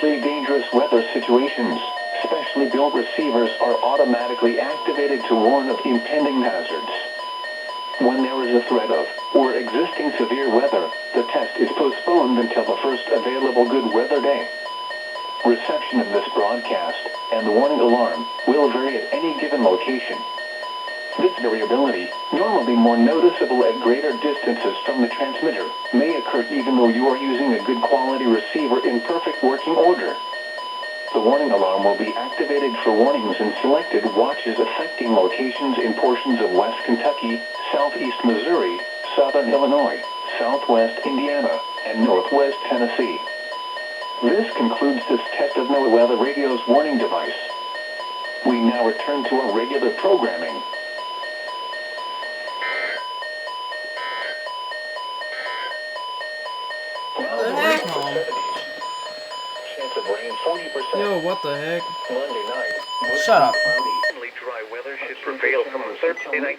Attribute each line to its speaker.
Speaker 1: especially dangerous weather situations. Specially built receivers are automatically activated to warn of impending hazards. When there is a threat of, or existing severe weather, the test is postponed until the first available good weather day. Reception of this broadcast, and the warning alarm, will vary at any given location. This variability, normally more noticeable at greater distances from the transmitter, may occur even though you are using a good quality receiver in perfect working order. The warning alarm will be activated for warnings in selected watches affecting locations in portions of West Kentucky, Southeast Missouri, Southern Illinois, Southwest Indiana, and Northwest Tennessee. This concludes this test of NOAA Weather Radio's warning device. We now return to our regular programming.
Speaker 2: What the heck, Mom?
Speaker 1: Chance of rain 40%.
Speaker 2: Yo, what the heck?
Speaker 1: Monday night.
Speaker 2: Shut up.
Speaker 1: Dry weather should prevail from Thursday night.